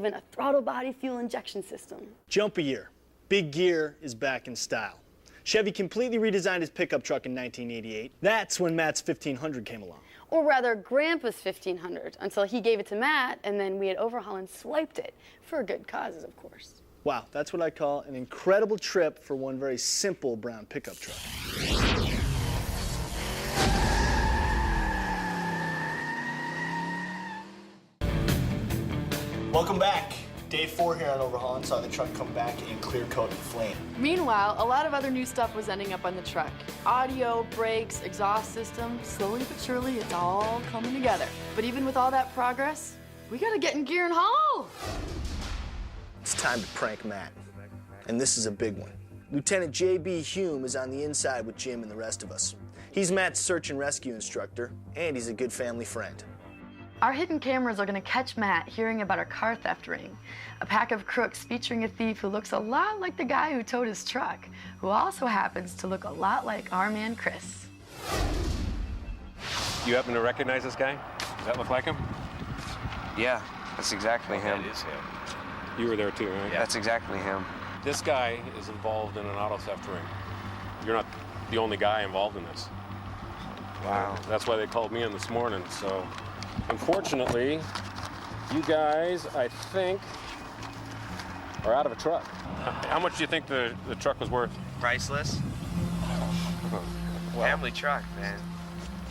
Even a throttle body fuel injection system. Jump a year. Big gear is back in style. Chevy completely redesigned his pickup truck in 1988. That's when Matt's 1500 came along. Or rather, Grandpa's 1500, until he gave it to Matt, and then we at Overhaul swiped it. For good causes, of course. Wow, that's what I call an incredible trip for one very simple brown pickup truck. Welcome back. Day 4 here on Overhaul and saw the truck come back in clear coat and flame. Meanwhile, a lot of other new stuff was ending up on the truck. Audio, brakes, exhaust system, slowly but surely it's all coming together. But even with all that progress, we gotta get in gear and haul. It's time to prank Matt. And this is a big one. Lieutenant J.B. Hume is on the inside with Jim and the rest of us. He's Matt's search and rescue instructor, and he's a good family friend. Our hidden cameras are gonna catch Matt hearing about a car theft ring. A pack of crooks featuring a thief who looks a lot like the guy who towed his truck, who also happens to look a lot like our man Chris. You happen to recognize this guy? Does that look like him? Yeah, that's exactly him. That is him. You were there too, right? Yeah. That's exactly him. This guy is involved in an auto theft ring. You're not the only guy involved in this. Wow. That's why they called me in this morning, so unfortunately, you guys, I think, are out of a truck. How much do you think the truck was worth? Priceless. Well, Family truck, man.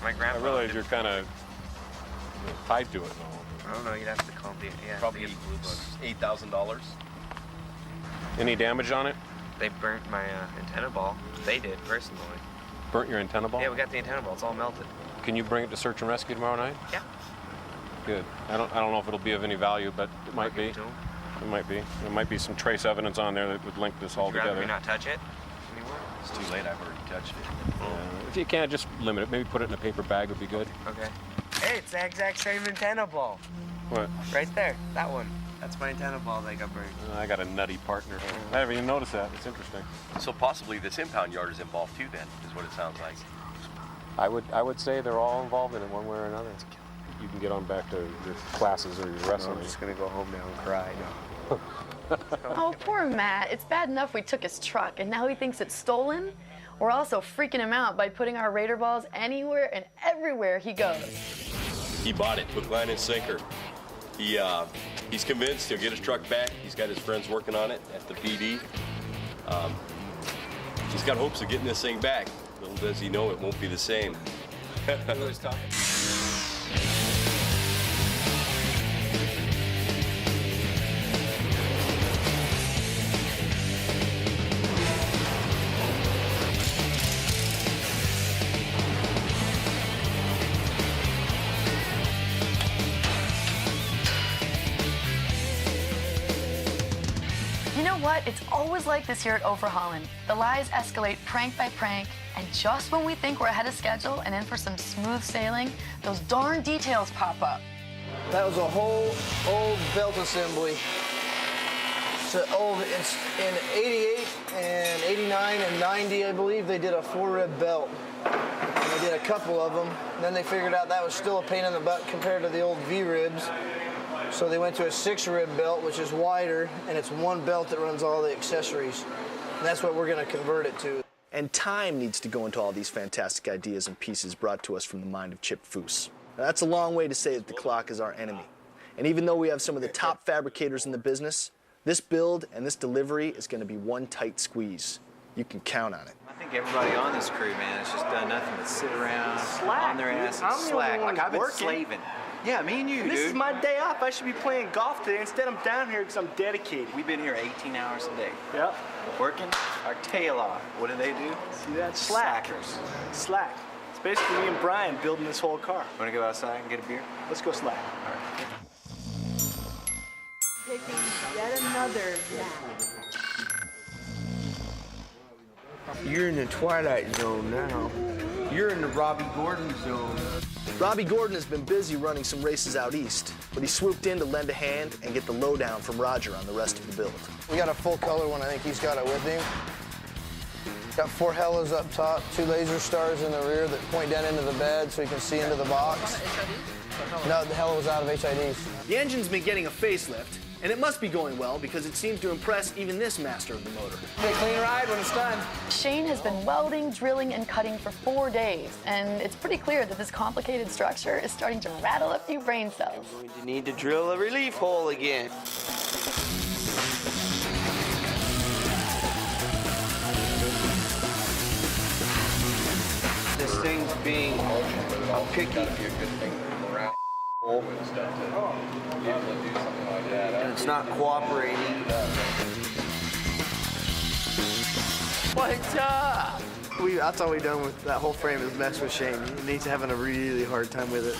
My I grandpa. realize you're kind of tied to it. I don't know. You'd have to call the Probably the blue book. $8,000. Any damage on it? They burnt my antenna ball. They did personally. Burnt your antenna ball? Yeah, we got the antenna ball. It's all melted. Can you bring it to search and rescue tomorrow night? Yeah. Good. I don't know if it'll be of any value, but it might be. Give it to 'em. It might be. There might be some trace evidence on there that would link this all Would you rather together. me not touch it anymore? It's too late. I've already touched it. If you can't, just limit it. Maybe put it in a paper bag would be good. Okay. Hey, it's the exact same antenna ball. What? Right there. That one. That's my antenna ball that got burned. I got a nutty partner. I haven't even noticed that. It's interesting. So possibly this impound yard is involved too then, is what it sounds like. I would say they're all involved in it one way or another. You can get on back to your classes or your wrestling. I'm just gonna go home now and cry. Oh, poor Matt. It's bad enough we took his truck, and now he thinks it's stolen. We're also freaking him out by putting our radar balls anywhere and everywhere he goes. He bought it, hook, line, and sinker. He's convinced he'll get his truck back. He's got his friends working on it at the PD. He's got hopes of getting this thing back. Little does he know it won't be the same. You know what? It's always like this here at Overhauling. The lies escalate prank by prank, and just when we think we're ahead of schedule and in for some smooth sailing, those darn details pop up. That was a whole old belt assembly. It's in 88 and 89 and 90, I believe, they did a 4-rib belt. And they did a couple of them. And then they figured out that was still a pain in the butt compared to the old V-ribs. So they went to a 6-rib belt, which is wider, and it's one belt that runs all the accessories. And that's what we're going to convert it to. And time needs to go into all these fantastic ideas and pieces brought to us from the mind of Chip Foose. Now, that's a long way to say that the clock is our enemy. And even though we have some of the top fabricators in the business, this build and this delivery is going to be one tight squeeze. You can count on it. I think everybody on this crew, man, has just done nothing but sit around on their ass and I'm the slack. only one Like I've been working. slaving. Yeah, me and you, dude. This is my day off. I should be playing golf today. Instead, I'm down here because I'm dedicated. We've been here 18 hours a day. Yep. Working our tail off. What do they do? See that? Slack. Slackers. Slack. It's basically me and Brian building this whole car. Want to go outside and get a beer? Let's go slack. All right. Taking yet another You're in the Twilight Zone now. You're in the Robbie Gordon zone. Robbie Gordon has been busy running some races out east, but he swooped in to lend a hand and get the lowdown from Roger on the rest of the build. We got a full color one. I think he's got it with him. Got 4 hellos up top, 2 laser stars in the rear that point down into the bed so you can see into the box. No, the helo was out of HIDs. The engine's been getting a facelift, And it must be going well because it seems to impress even this master of the motor. Be a clean ride when it's done. Shane has been welding, drilling, and cutting for 4 days, and it's pretty clear that this complicated structure is starting to rattle a few brain cells. We're going to need to drill a relief hole again. This thing's being picky. And it's not cooperating. What's up? That's all we've done with that whole frame is mess with Shane. He needs having a really hard time with it.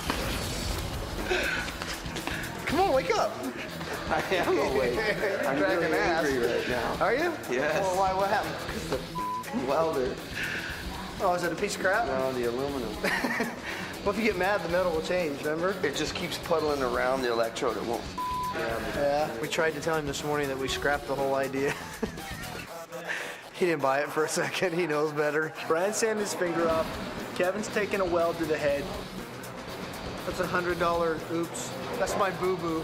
Come on, wake up. I am awake. I'm really angry right now. Are you? Yes. Well, why? What happened? The welder. Oh, is it a piece of crap? No, the aluminum. Well, if you get mad, the metal will change, remember? It just keeps puddling around the electrode. It won't. Yeah, we tried to tell him this morning that we scrapped the whole idea. He didn't buy it for a second. He knows better. Brian sanded his finger off. Kevin's taking a weld to the head. That's a $100 oops. That's my boo-boo.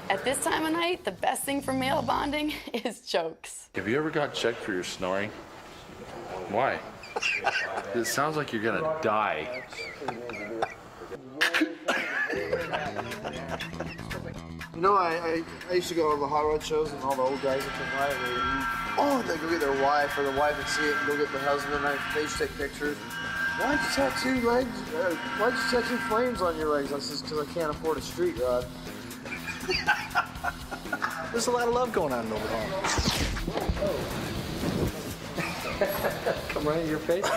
At this time of night, the best thing for male bonding is jokes. Have you ever got checked for your snoring? Why? It sounds like you're gonna die. You know, I used to go to the hot rod shows and all the old guys would come by and they go get their wife, or the wife would see it and go get the husband. They used to take pictures. Why'd you tattoo legs? Why'd you tattoo flames on your legs? I says, because I can't afford a street rod. There's a lot of love going on in Overhaul. Come right in your face.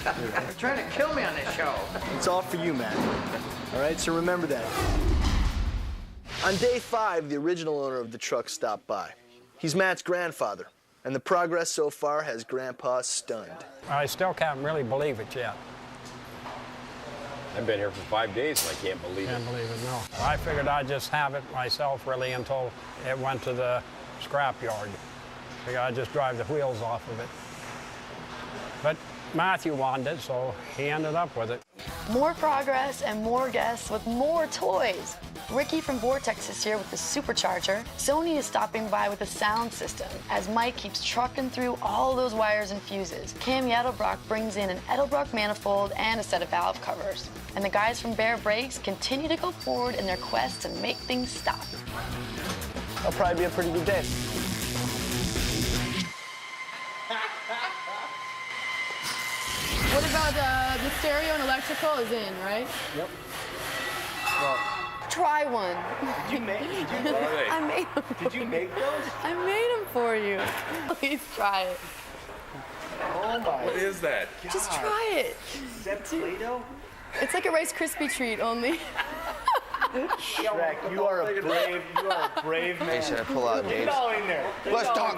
They're trying to kill me on this show. It's all for you, Matt. All right, so remember that. On day 5, the original owner of the truck stopped by. He's Matt's grandfather, and the progress so far has Grandpa stunned. I still can't really believe it yet. I've been here for 5 days and I can't believe Can't it. believe it, no. I figured I'd just have it myself really until it went to the scrap yard. Figured I'd just drive the wheels off of it. But Matthew wanted it, so he ended up with it. More progress and more guests with more toys. Ricky from Vortex is here with the supercharger. Sony is stopping by with a sound system as Mike keeps trucking through all those wires and fuses. Cam Edelbrock brings in an Edelbrock manifold and a set of valve covers. And the guys from Bear Brakes continue to go forward in their quest to make things stop. That'll probably be a pretty good day. What about the stereo and electrical is in, right? Yep. Try one. Did you make? I made them. Did you make those? I made them for you. Please try it. Oh my! What is that? Just try it. Is that Play-Doh? It's like a Rice Krispie treat only. Shrek, you are a brave man. Hey, should I pull out Dave's? Go in there. Let's talk.